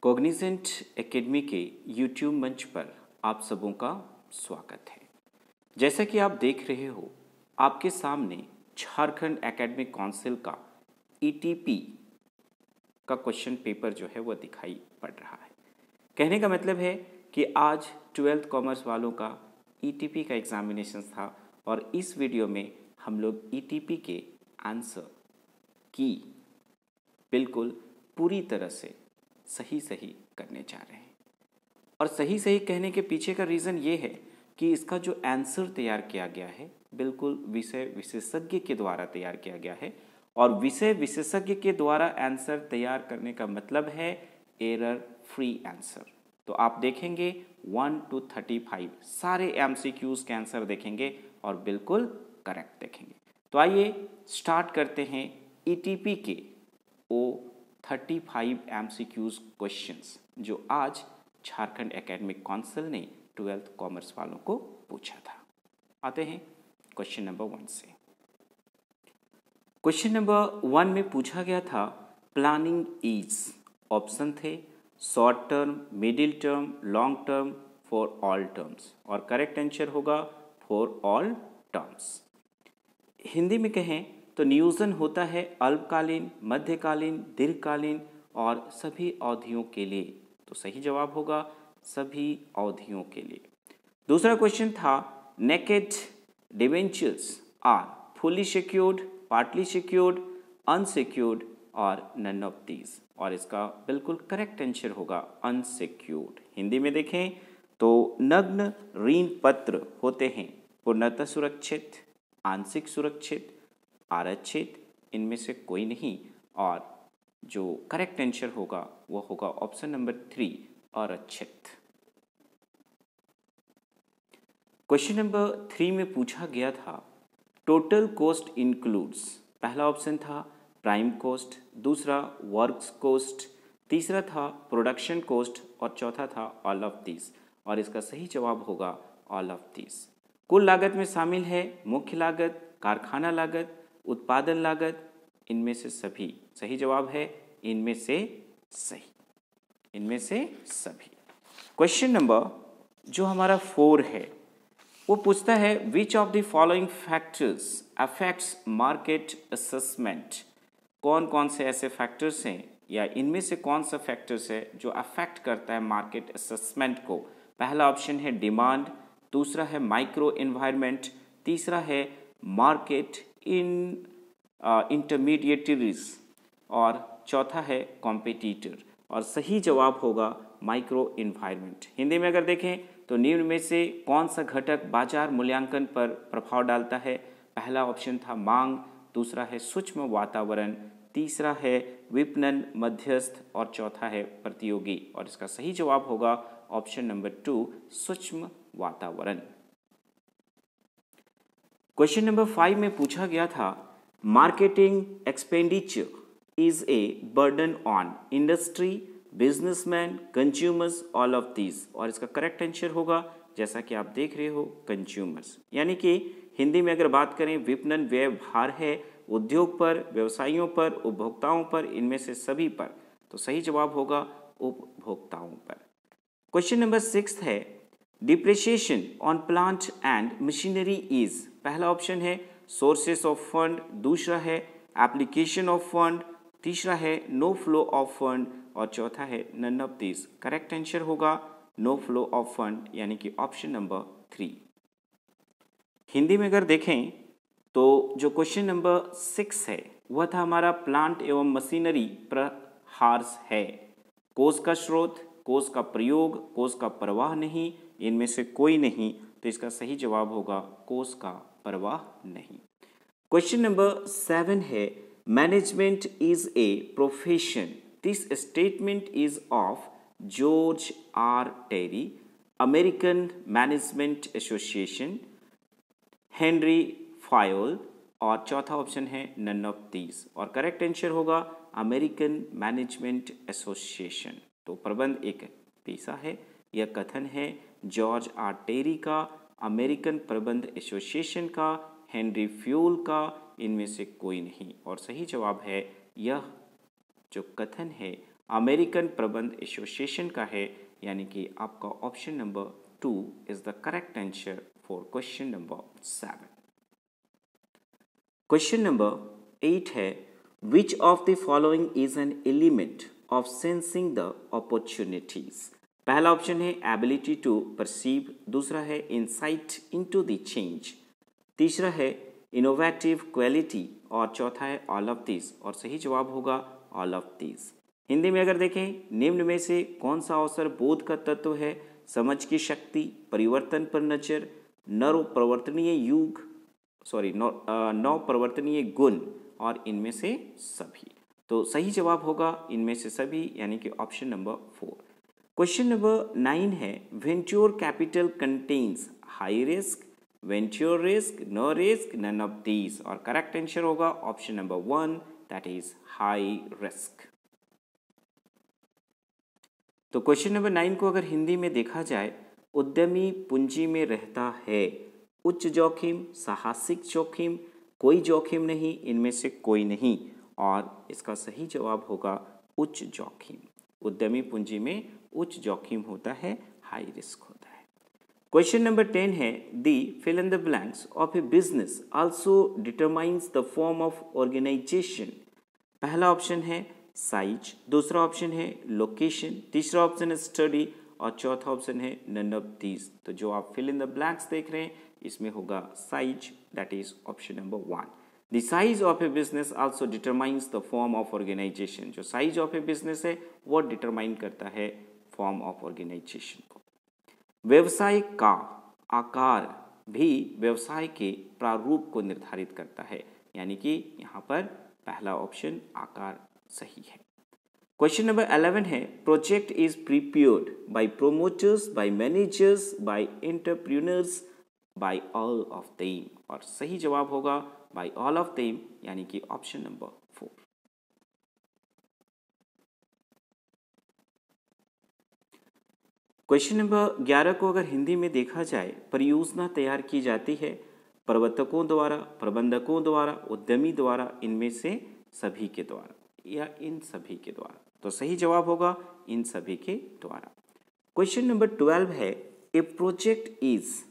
Cognizant academy के YouTube मंच पर आप सबों का स्वागत है। जैसा कि आप देख रहे हो, आपके सामने झारखंड एकेडमिक काउंसिल का ईटीपी का क्वेश्चन पेपर जो है वो दिखाई पड़ रहा है। कहने का मतलब है कि आज 12th कॉमर्स वालों का ईटीपी का एग्जामिनेशन था और इस वीडियो में हम लोग ईटीपी के आंसर की बिल्कुल पूरी तरह से सही करने जा रहे हैं। और सही कहने के पीछे का रीज़न ये है कि इसका जो आंसर तैयार किया गया है बिल्कुल विषय विशेषज्ञ के द्वारा तैयार किया गया है। और विषय विशेषज्ञ के द्वारा आंसर तैयार करने का मतलब है एरर फ्री आंसर। तो आप देखेंगे 1 to 35 सारे एमसीक्यूज के आंसर देखेंगे और बिल्कुल करेक्ट देखेंगे। तो आइए स्टार्ट करते हैं ईटीपी के 35 एमसीक्यूज क्वेश्चंस जो आज झारखंड एकेडमिक काउंसिल ने 12th कॉमर्स वालों को पूछा था। आते हैं क्वेश्चन नंबर 1 से। क्वेश्चन नंबर 1 में पूछा गया था प्लानिंग इज, ऑप्शन थे short term, middle term, long term, for all terms, और करेक्ट आंसर होगा फॉर ऑल टर्म्स। हिंदी में कहें तो नियोजन होता है अल्पकालीन, मध्यकालीन, दीर्घकालीन और सभी अवधियों के लिए। तो सही जवाब होगा सभी अवधियों के लिए। दूसरा क्वेश्चन था naked debentures are fully secured, partly secured, unsecured और नन ऑफ दीज, और इसका बिल्कुल करेक्ट आंसर होगा अनसिक्योर्ड। हिंदी में देखें तो नग्न ऋण पत्र होते हैं पूर्णतः सुरक्षित, आंशिक सुरक्षित, आरक्षित, इनमें से कोई नहीं, और जो करेक्ट आंसर होगा वो होगा ऑप्शन नंबर 3 आरक्षित। क्वेश्चन नंबर 3 में पूछा गया था टोटल कॉस्ट इंक्लूड्स, पहला ऑप्शन था प्राइम कॉस्ट, दूसरा वर्क्स कॉस्ट, तीसरा था प्रोडक्शन कॉस्ट और चौथा था ऑल ऑफ दिस, और इसका सही जवाब होगा ऑल ऑफ दिस। कुल लागत में शामिल है मुख्य लागत, कारखाना लागत, उत्पादन लागत, इनमें से सभी। सही जवाब है इनमें से सही, इनमें से सभी। क्वेश्चन नंबर जो हमारा 4 है वो पूछता है which of the following factors affects market assessment, कौन कौन से ऐसे फैक्टर्स हैं या इनमें से कौन सा फैक्टर्स है जो अफेक्ट करता है मार्केट असेसमेंट को। पहला ऑप्शन है डिमांड, दूसरा है माइक्रो एनवायरनमेंट, तीसरा है मार्केट इन इंटरमीडिएटरीज और चौथा है कॉम्पिटिटर, और सही जवाब होगा माइक्रो एनवायरनमेंट। हिंदी में अगर देखें तो निम्न में से कौन सा घटक बाजार मूल्यांकन पर प्रभाव डालता है। पहला ऑप्शन था मांग, दूसरा है सूक्ष्म वातावरण, तीसरा है विपणन मध्यस्थ और चौथा है प्रतियोगी, और इसका सही जवाब होगा ऑप्शन नंबर 2 सूक्ष्म वातावरण। क्वेश्चन नंबर 5 में पूछा गया था marketing expenditure is a burden on industry, businessman, consumers, all of these, और इसका करेक्ट आंसर होगा जैसा कि आप देख रहे हो कंज्यूमर्स। यानी कि हिंदी में अगर बात करें विपणन व्यय भार है उद्योग पर, व्यवसायियों पर, उपभोक्ताओं पर, इनमें से सभी पर। तो सही जवाब होगा उपभोक्ताओं पर। क्वेश्चन नंबर 6 है depreciation on plant and machinery is, पहला ऑप्शन है सोर्सेस ऑफ फंड, दूसरा है एप्लीकेशन ऑफ फंड, तीसरा है नो फ्लो ऑफ फंड और चौथा है none of this. Correct answer होगा नो फ्लो ऑफ फंड, यानी कि ऑप्शन नंबर 3। हिंदी में अगर देखें तो जो क्वेश्चन नंबर 6 है वह था हमारा प्लांट एवं मशीनरी प्रहार्स है, कोष का स्रोत, कोष का प्रयोग, कोष का प्रवाह नहीं, इनमें से कोई नहीं, तो इसका सही जवाब होगा कोष का प्रवाह नहीं। क्वेश्चन नंबर 7 है management is a profession, this statement is of George R Terry, American Management Association, Henri Fayol, और चौथा ऑप्शन है नन ऑफ दीज, और करेक्ट आंसर होगा अमेरिकन मैनेजमेंट एसोसिएशन। तो प्रबंध एक पेशा है, यह कथन है जॉर्ज आर टेरी का, अमेरिकन प्रबंध एसोसिएशन का, हेनरी फ्यूल का, इनमें से कोई नहीं, और सही जवाब है यह जो कथन है अमेरिकन प्रबंध एसोसिएशन का है, यानी कि आपका option number 2 is the correct answer for question number 7। Question number 8 है, which of the following is an element of sensing the opportunities. पहला ऑप्शन है एबिलिटी टू परसीव, दूसरा है इंसाइट इनटू द चेंज, तीसरा है इनोवेटिव क्वालिटी और चौथा है ऑल ऑफ दिस, और सही जवाब होगा ऑल ऑफ दिस। हिंदी में अगर देखें, निम्न में से कौन सा अवसर बोध का तत्व है? समझ की शक्ति, परिवर्तन पर नजर, नव परिवर्तनीय गुण, और इनमें से सभी। तो सही जवाब होगा इनमें से सभी, यानी कि ऑप्शन नंबर 4। क्वेश्चन नंबर 9 है, venture capital contains high risk, venture risk, no risk, none of these, और करेक्ट आंसर होगा option number 1, that is high risk. तो क्वेश्चन नंबर 9 को अगर हिंदी में देखा जाए, उद्यमी पूंजी में रहता है उच्च जोखिम, साहसिक जोखिम, कोई जोखिम नहीं, इनमें से कोई नहीं, और इसका सही जवाब होगा उच्च जोखिम। उद्यमी पूंजी में उच्च जोखिम होता है, हाई रिस्क होता है। क्वेश्चन नंबर 10 है, the fill in the blanks of a business also determines the form of organisation. पहला ऑप्शन है साइज, दूसरा ऑप्शन है लोकेशन, तीसरा ऑप्शन है स्टडी, और चौथा ऑप्शन है नन ऑफ दीज। तो जो आप फिल इन द ब्लैंक्स देख रहे हैं, इसमें होगा size, that is option number 1। The size of a business also determines the form of organisation. जो साइज ऑफ ए बिजनेस है वो डिटरमाइन करता है फॉर्म ऑफ ऑर्गेनाइजेशन को। व्यवसाय का आकार भी व्यवसाय के प्रारूप को निर्धारित करता है, यानी कि यहाँ पर पहला ऑप्शन आकार सही है। क्वेश्चन नंबर 11 है, project is prepared by promoters, by managers, by entrepreneurs, by all of them, और सही जवाब होगा बाय ऑल ऑफ देम, यानी कि ऑप्शन नंबर 4। क्वेश्चन नंबर 11 को अगर हिंदी में देखा जाए, परियोजना तैयार की जाती है प्रवर्तकों द्वारा, प्रबंधकों द्वारा, उद्यमी द्वारा, इनमें से सभी के द्वारा, या इन सभी के द्वारा। तो सही जवाब होगा इन सभी के द्वारा। क्वेश्चन नंबर 12 है, ए प्रोजेक्ट इज,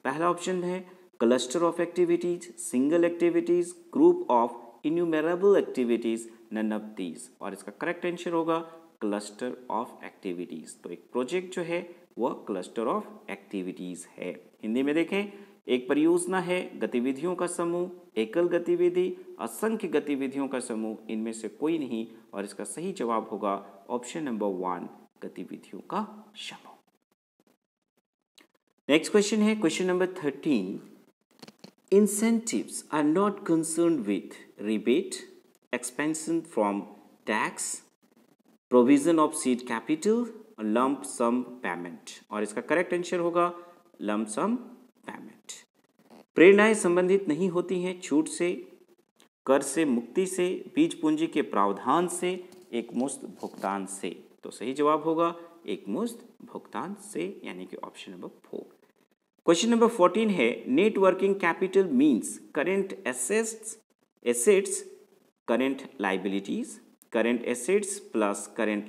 पहला ऑप्शन है cluster of activities, single activities, group of innumerable activities, none of these, और इसका करेक्ट आंसर होगा क्लस्टर ऑफ एक्टिविटीज। तो एक प्रोजेक्ट जो है वह क्लस्टर ऑफ एक्टिविटीज है। हिंदी में देखें, एक परियोजना है गतिविधियों का समूह, एकल गतिविधि, असंख्य गतिविधियों का समूह, इनमें से कोई नहीं, और इसका सही जवाब होगा ऑप्शन नंबर 1, गतिविधियों का समूह। नेक्स्ट क्वेश्चन है question number 13, incentives are not concerned with rebate, exemption from tax, provision of seed capital, lump sum payment, और इसका करेक्ट आंसर होगा लंप सम पेमेंट। प्रेरणाएं संबंधित नहीं होती हैं छूट से, कर से मुक्ति से, बीज पूंजी के प्रावधान से, एक मुश्त भुगतान से। तो सही जवाब होगा एक मुश्त भुगतान से, यानी कि ऑप्शन नंबर 4। क्वेश्चन नंबर 14 है, net working capital means current assets, current liabilities, current assets plus current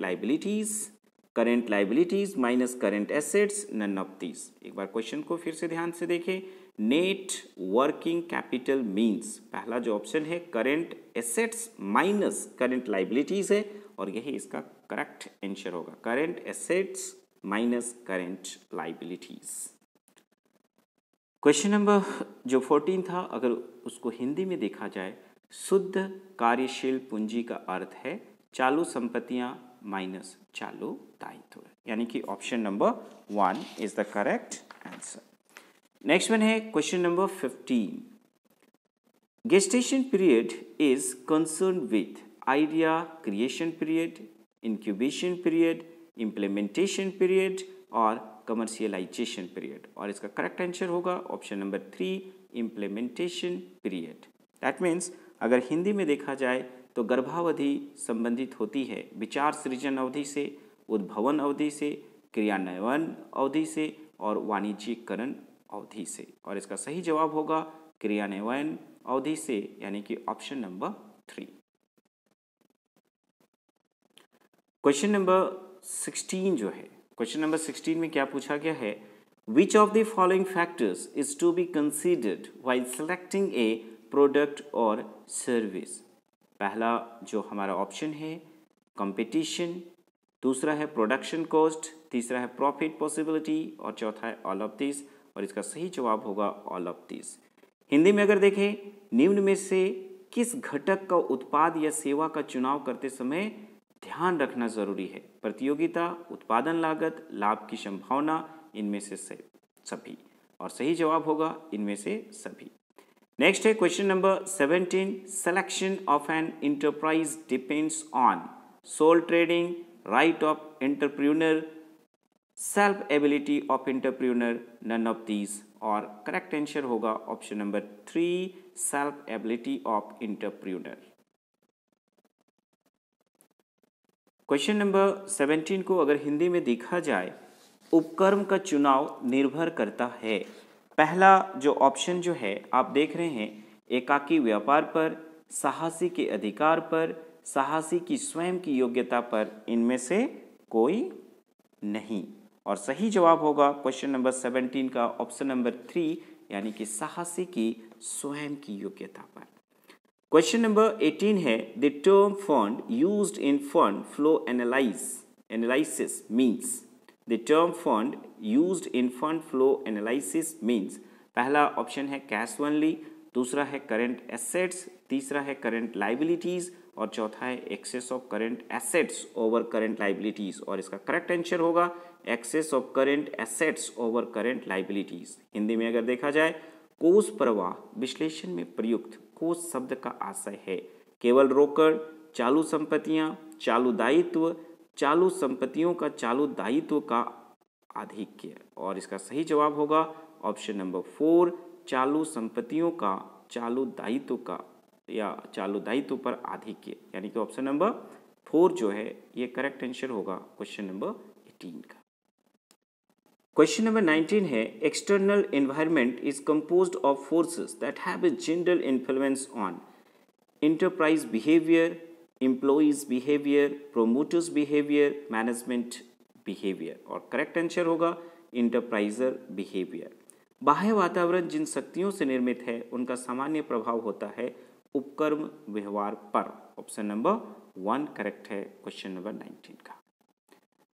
liabilities minus current assets, none of these. एक बार क्वेश्चन को फिर से ध्यान से देखें। नेट वर्किंग कैपिटल मीन्स, पहला जो ऑप्शन है current assets minus current liabilities है, और यही इसका करेक्ट आंसर होगा, current assets minus current liabilities. Question number जो 14 था, अगर उसको हिंदी में देखा जाए, शुद्ध कार्यशील पूंजी का अर्थ है चालू संपत्तियां माइनस चालू दायित्व, यानी कि option number 1 is the correct answer. Next one है question number 15, gestation period is concerned with idea creation period, incubation period, implementation period और commercialization period, और इसका करेक्ट आंसर होगा option number 3, implementation period। That means अगर हिंदी में देखा जाए तो गर्भावधि संबंधित होती है विचार सृजन अवधि से, उद्भवन अवधि से, क्रियान्वयन अवधि से और वाणिज्यिकरण अवधि से, और इसका सही जवाब होगा क्रियान्वयन अवधि से, यानी कि ऑप्शन नंबर 3। क्वेश्चन नंबर 16 जो है, क्वेश्चन नंबर 16 में क्या पूछा गया है, which of the following factors is to be considered while selecting a product और सर्विस। पहला जो हमारा ऑप्शन है कंपटीशन, दूसरा है प्रोडक्शन कॉस्ट, तीसरा है प्रॉफिट पॉसिबिलिटी और चौथा है ऑल ऑफ दिस, और इसका सही जवाब होगा ऑल ऑफ दिस। हिंदी में अगर देखें, निम्न में से किस घटक का उत्पाद या सेवा का चुनाव करते समय ध्यान रखना जरूरी है? प्रतियोगिता, उत्पादन लागत, लाभ की संभावना, इनमें से सभी, और सही जवाब होगा इनमें से सभी। नेक्स्ट है question number 17, selection of an enterprise depends on sole trading, right of entrepreneur, self ability of entrepreneur, none of these, और करेक्ट आंसर होगा option number 3, self ability of entrepreneur. Question number 17 को अगर हिंदी में देखा जाए, उपक्रम का चुनाव निर्भर करता है। पहला जो ऑप्शन जो है आप देख रहे हैं, एकाकी व्यापार पर, साहसी के अधिकार पर, साहसी की स्वयं की योग्यता पर, इनमें से कोई नहीं, और सही जवाब होगा क्वेश्चन नंबर 17 का ऑप्शन नंबर 3, यानी कि साहसी की स्वयं की योग्यता पर। क्वेश्चन नंबर 18 है, the term fund used in fund flow analysis means. The term fund used in fund flow analysis means. पहला ऑप्शन है कैश ओनली, दूसरा है करंट एसेट्स, तीसरा है करंट लाइबिलिटीज, और चौथा है excess of current assets over current liabilities, और इसका करेक्ट आंसर होगा excess of current assets over current liabilities. Hindi में अगर देखा जाए, कोष प्रवाह विश्लेषण में प्रयुक्त कोष शब्द का आशय है केवल रोकड़, चालू संपत्तियां, चालू दायित्व, चालू संपत्तियों का चालू दायित्व का आधिक्य, और इसका सही जवाब होगा ऑप्शन नंबर 4, चालू संपत्तियों का चालू दायित्व का या चालू दायित्व पर आधिक्य, यानी कि ऑप्शन नंबर 4 जो है ये करेक्ट आंसर होगा क्वेश्चन नंबर 18 का। क्वेश्चन नंबर 19 है, external environment is composed of forces that have a general influence on enterprise behavior, employees behavior, promoters behavior, management behavior, और करेक्ट आंसर होगा इंटरप्राइजर बिहेवियर। बाह्य वातावरण जिन शक्तियों से निर्मित है उनका सामान्य प्रभाव होता है उपक्रम व्यवहार पर, ऑप्शन नंबर 1 करेक्ट है क्वेश्चन नंबर 19 का।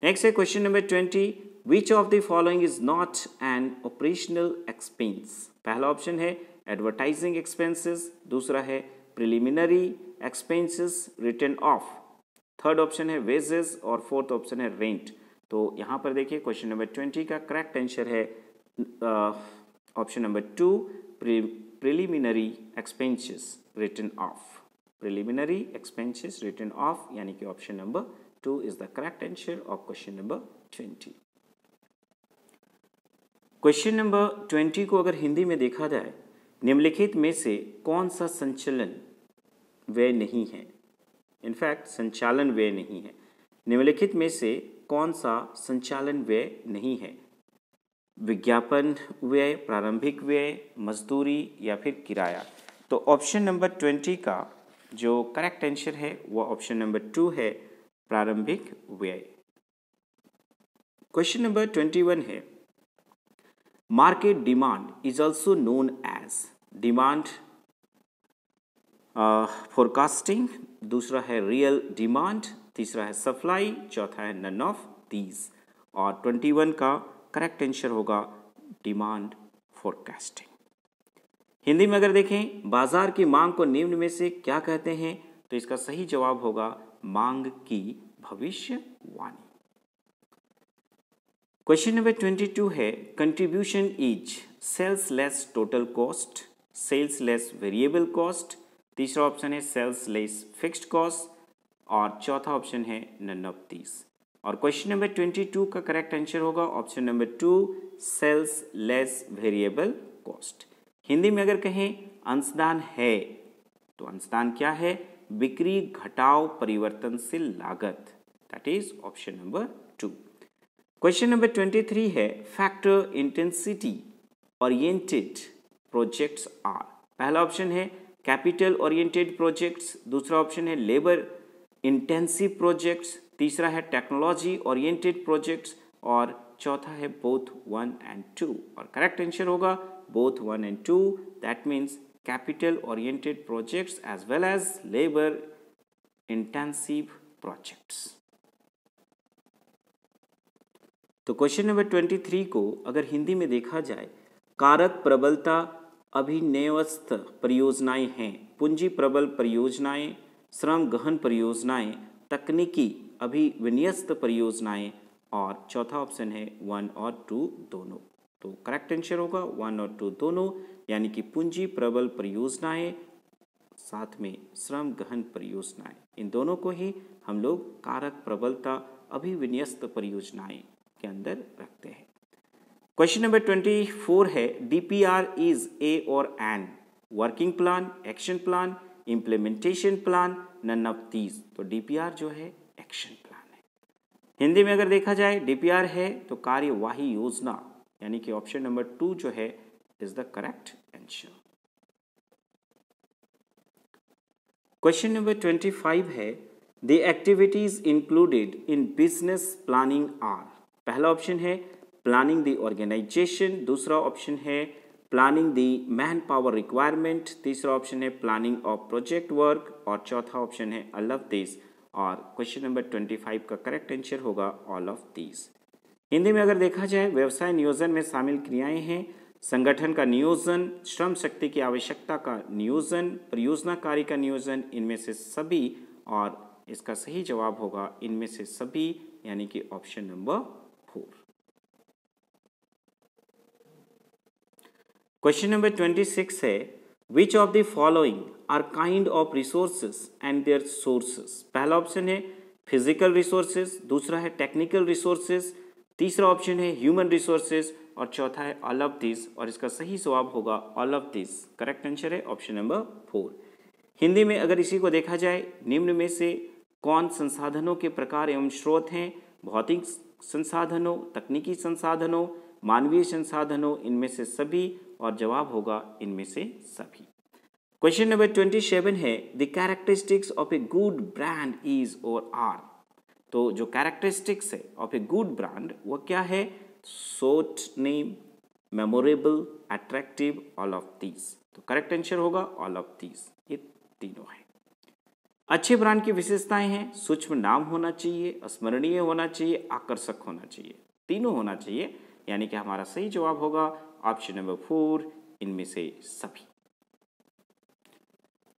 नेक्स्ट है question number 20, which of the following is not an operational expense. पहला ऑप्शन है एडवर्टाइजिंग एक्सपेंसेस, दूसरा है preliminary expenses return of, third option है वेजेस, और फोर्थ ऑप्शन है रेंट। तो यहाँ पर देखिए क्वेश्चन नंबर 20 का करेक्ट आंसर है option number 2, preliminary expenses return of, preliminary expenses return of, यानी कि option number 2 is the correct answer of question number 20। Question number 20 को अगर हिंदी में देखा जाए, निम्नलिखित में से कौन सा संचालन व्यय नहीं है। इनफैक्ट संचालन व्यय नहीं है। निम्नलिखित में से कौन सा संचालन व्यय नहीं है? विज्ञापन व्यय, प्रारंभिक व्यय, मजदूरी या फिर किराया। तो ऑप्शन नंबर 20 का जो करेक्ट आंसर है वह ऑप्शन नंबर 2 है, प्रारंभिक व्यय। क्वेश्चन नंबर 21 है, market demand is also known as demand forecasting, दूसरा है रियल डिमांड, तीसरा है सप्लाई, चौथा है नन ऑफ दीज, और 21 का करेक्ट आंसर होगा डिमांड फोरकास्टिंग। हिंदी में अगर देखें, बाजार की मांग को निम्न में से क्या कहते हैं? तो इसका सही जवाब होगा मांग की भविष्यवाणी। क्वेश्चन नंबर 22 है, contribution is sales less total cost, sales less variable cost, तीसरा ऑप्शन है सेल्स लेस फिक्स्ड कॉस्ट, और चौथा ऑप्शन है नन ऑफ दीज। और क्वेश्चन नंबर 22 का करेक्ट आंसर होगा option number 2, sales less variable cost. Hindi में अगर कहें अंशदान है, तो अंशदान क्या है? बिक्री घटाव परिवर्तनशील लागत, that is option number 2। Question number 23 है, factor intensity oriented projects are. पहला ऑप्शन है कैपिटल ओरिएंटेड प्रोजेक्ट्स, दूसरा ऑप्शन है लेबर इंटेंसिव प्रोजेक्ट्स, तीसरा है टेक्नोलॉजी ओरिएंटेड प्रोजेक्ट्स और चौथा है बोथ 1 and 2 और करेक्ट आंसर होगा both 1 and 2 that means capital oriented projects as well as labour intensive projects. तो क्वेश्चन नंबर 23 को अगर हिंदी में देखा जाए, कारक प्रबलता अभिनयस्थ परियोजनाएं हैं, पूंजी प्रबल परियोजनाएं, श्रम गहन परियोजनाएं, तकनीकी अभिविन्यस्त परियोजनाएं और चौथा ऑप्शन है 1 और 2 दोनों। तो करेक्ट आंसर होगा 1 और 2 दोनों, यानी कि पूंजी प्रबल परियोजनाएं साथ में श्रम गहन परियोजनाएं, इन दोनों को ही हम लोग कारक प्रबलता अभिविन्यस्त परियोजनाएं के अंदर रखते हैं। क्वेश्चन नंबर 24 है डीपीआर इज ए और an working plan, action plan, implementation plan, none of these. तो डीपीआर जो है एक्शन प्लान है। हिंदी में अगर देखा जाए डीपीआर है तो कार्यवाही योजना, यानी कि ऑप्शन नंबर 2 जो है is the correct answer. Question number 25 है the activities included in business planning are. पहला ऑप्शन है प्लानिंग द ऑर्गेनाइजेशन, दूसरा ऑप्शन है planning the manpower requirement, तीसरा ऑप्शन है प्लानिंग ऑफ प्रोजेक्ट वर्क और चौथा ऑप्शन है ऑल ऑफ दिस और क्वेश्चन नंबर 25 का करेक्ट आंसर होगा ऑल ऑफ दिस। हिंदी में अगर देखा जाए व्यवसाय नियोजन में शामिल क्रियाएं हैं संगठन का नियोजन, श्रम शक्ति की आवश्यकता का नियोजन, परियोजना कार्य का नियोजन, इनमें से सभी और इसका सही जवाब होगा इनमें से सभी, यानी कि ऑप्शन नंबर 4। क्वेश्चन नंबर 26 है which of the following are kind of resources and their sources. पहला ऑप्शन है फिजिकल रिसोर्सेज, दूसरा है टेक्निकल रिसोर्सेज, तीसरा ऑप्शन है ह्यूमन रिसोर्सेज और चौथा है ऑल ऑफ दिस और इसका सही जवाब होगा all of this. Correct answer है ऑप्शन नंबर 4। हिंदी में अगर इसी को देखा जाए निम्न में से कौन संसाधनों के प्रकार एवं स्रोत हैं, भौतिक संसाधनों, तकनीकी संसाधनों, मानवीय संसाधनों, इनमें से सभी और जवाब होगा इनमें से सभी। क्वेश्चन नंबर 27 है the characteristics of a good brand is और आर। तो जो कैरेक्टरिस्टिक्स है ऑफ ए गुड ब्रांड वो क्या है, short name, memorable, attractive, all of these. तो करेक्ट आंसर होगा ऑल ऑफ दीज, ये तीनों है। अच्छे ब्रांड की विशेषताएं हैं सूक्ष्म नाम होना चाहिए, स्मरणीय होना चाहिए, आकर्षक होना चाहिए, तीनों होना चाहिए, यानी कि हमारा सही जवाब होगा ऑप्शन नंबर 4 इनमें से सभी।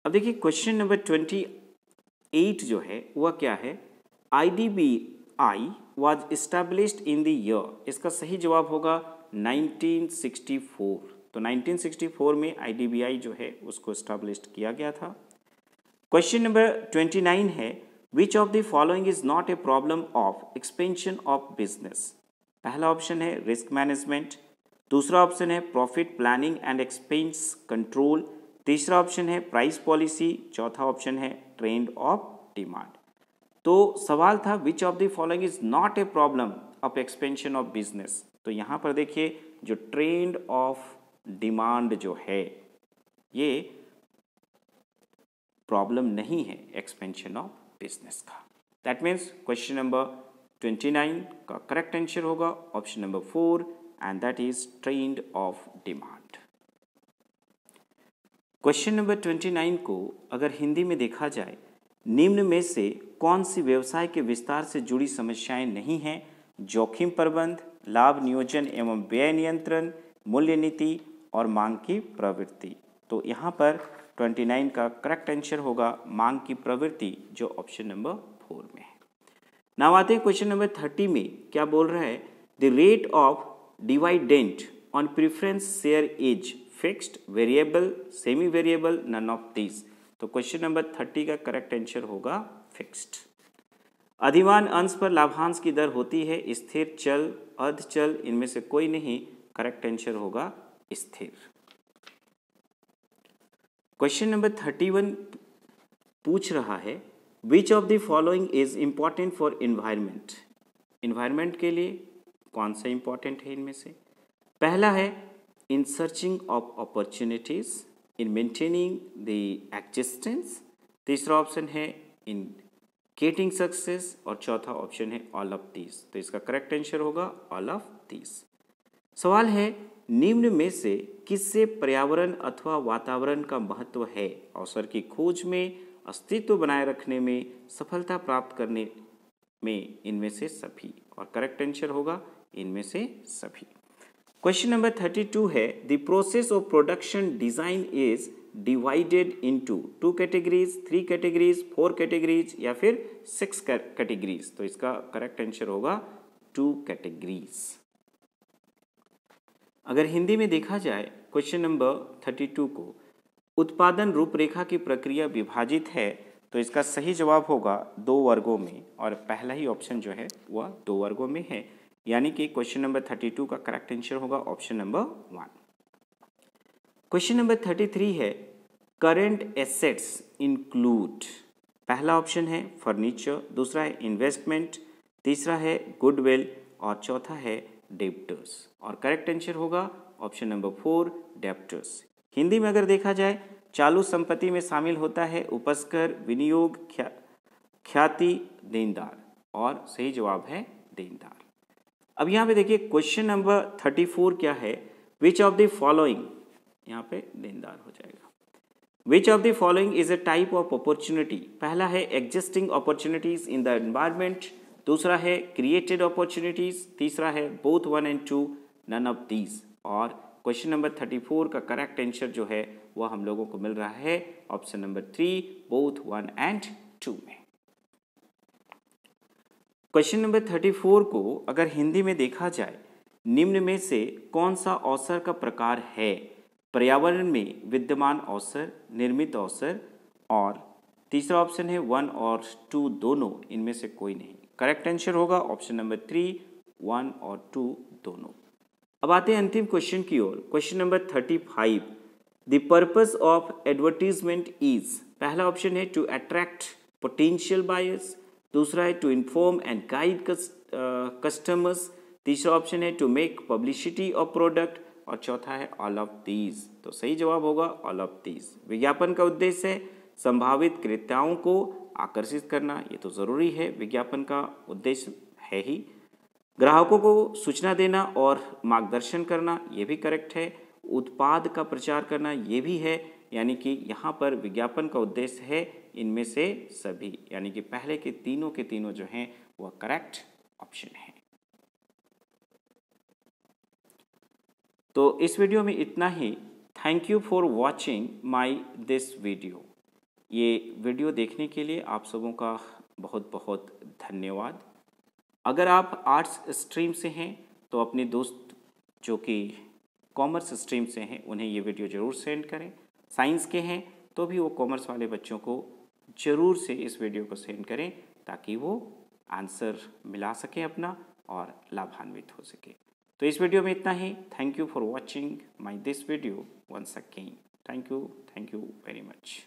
अब देखिए क्वेश्चन नंबर 28 जो है वह क्या है, IDBI was established in the year। इसका सही जवाब होगा 1964। तो 1964 में IDBI जो है उसको एस्टैब्लिश किया गया था। क्वेश्चन नंबर 29 है which of the following is not a problem of expansion of business. पहला ऑप्शन है रिस्क मैनेजमेंट, दूसरा ऑप्शन है profit planning and expense control, तीसरा ऑप्शन है प्राइस पॉलिसी, चौथा ऑप्शन है ट्रेंड ऑफ डिमांड। तो सवाल था विच of the following is not a problem of expansion of business. तो यहाँ पर देखिए जो ट्रेंड ऑफ डिमांड जो है ये प्रॉब्लम नहीं है एक्सपेंशन ऑफ बिजनेस का। दैट मीन्स क्वेश्चन नंबर 29 का करेक्ट आंसर होगा option number 4 and that is trend of demand. Question number 29 को अगर हिंदी में देखा जाए निम्न में से कौन सी व्यवसाय के विस्तार से जुड़ी समस्याएं नहीं हैं, जोखिम प्रबंध, लाभ नियोजन एवं व्यय नियंत्रण, मूल्य नीति और मांग की प्रवृत्ति। तो यहाँ पर 29 का करेक्ट आंसर होगा मांग की प्रवृत्ति जो ऑप्शन नंबर 4 में है। नाउ आते हैं क्वेश्चन नंबर 30 में क्या बोल रहा है, the rate of dividend on preference share is fixed, variable, semi variable, none of this. तो क्वेश्चन नंबर 30 का करेक्ट आंसर होगा फिक्स्ड। अधिमान अंश पर लाभांश की दर होती है स्थिर, चल, अर्धचल, इनमें से कोई नहीं, करेक्ट आंसर होगा स्थिर। क्वेश्चन नंबर 31 पूछ रहा है which of the following is important for environment. Environment के लिए कौन सा इंपॉर्टेंट है इनमें से, पहला है इन searching of opportunities, in maintaining the existence, तीसरा ऑप्शन है इन गेटिंग सक्सेस, और चौथा ऑप्शन है ऑल ऑफ दीज। तो इसका करेक्ट आंसर होगा ऑल ऑफ दीज। सवाल है, निम्न में से किससे पर्यावरण अथवा वातावरण का महत्व है अवसर की खोज में, अस्तित्व बनाए रखने में, सफलता प्राप्त करने में, इनमें से सभी। और करेक्ट आंसर होगा इनमें से सभी। क्वेश्चन नंबर 32 है, the process of production design is divided into 2 categories, 3 categories, 4 categories या फिर 6 कैटेगरीज। तो इसका करेक्ट आंसर होगा 2 कैटेगरीज। अगर हिंदी में देखा जाए क्वेश्चन नंबर 32 को, उत्पादन रूपरेखा की प्रक्रिया विभाजित है, तो इसका सही जवाब होगा 2 वर्गों में, और पहला ही ऑप्शन जो है वह 2 वर्गों में है, यानी कि क्वेश्चन नंबर 32 का करेक्ट आंसर होगा ऑप्शन नंबर 1। क्वेश्चन नंबर 33 है, करंट एसेट्स इंक्लूड, पहला ऑप्शन है फर्नीचर, दूसरा है इन्वेस्टमेंट, तीसरा है गुडविल और चौथा है डेब्टर्स। और करेक्ट आंसर होगा ऑप्शन नंबर 4 डेब्टर्स। हिंदी में अगर देखा जाए, चालू संपत्ति में शामिल होता है उपस्कर, विनियोग, ख्याति, देनदार, और सही जवाब है देनदार। अब यहाँ पे देखिए क्वेश्चन नंबर 34 क्या है, विच ऑफ द फॉलोइंग, यहाँ पे देनदार हो जाएगा। Which of the following is a type of opportunity, पहला है existing opportunities in the environment, दूसरा है क्रिएटेड अपॉर्चुनिटीज, तीसरा है both 1 and 2, none of these. और क्वेश्चन नंबर 34 का करेक्ट आंसर जो है वह हम लोगों को मिल रहा है ऑप्शन नंबर 3, बोथ 1 and 2 में। क्वेश्चन नंबर 34 को अगर हिंदी में देखा जाए, निम्न में से कौन सा अवसर का प्रकार है, पर्यावरण में विद्यमान अवसर, निर्मित अवसर, और तीसरा ऑप्शन है 1 और 2 दोनों, इनमें से कोई नहीं। करेक्ट आंसर होगा ऑप्शन नंबर 3, 1 और 2 दोनों। अब आते हैं अंतिम क्वेश्चन की ओर। Question number 35, the purpose of advertisement is, पहला ऑप्शन है टू अट्रैक्ट पोटेंशियल बायर्स, दूसरा है to inform and guide customers, तीसरा ऑप्शन है to make publicity of product, और चौथा है ऑल ऑफ दीज। तो सही जवाब होगा ऑल ऑफ दीज। विज्ञापन का उद्देश्य है संभावित क्रेताओं को आकर्षित करना, ये तो ज़रूरी है, विज्ञापन का उद्देश्य है ही। ग्राहकों को सूचना देना और मार्गदर्शन करना, ये भी करेक्ट है। उत्पाद का प्रचार करना, ये भी है, यानी कि यहाँ पर विज्ञापन का उद्देश्य है इनमें से सभी, यानी कि पहले के तीनों जो हैं वह करेक्ट ऑप्शन है। तो इस वीडियो में इतना ही। Thank you for watching my this video. ये वीडियो देखने के लिए आप सबों का बहुत बहुत धन्यवाद। अगर आप आर्ट्स स्ट्रीम से हैं तो अपने दोस्त जो कि कॉमर्स स्ट्रीम से हैं उन्हें ये वीडियो ज़रूर सेंड करें। साइंस के हैं तो भी वो कॉमर्स वाले बच्चों को ज़रूर से इस वीडियो को सेंड करें ताकि वो आंसर मिला सकें अपना और लाभान्वित हो सके। तो इस वीडियो में इतना ही। Thank you for watching my this video once again. Thank you very much.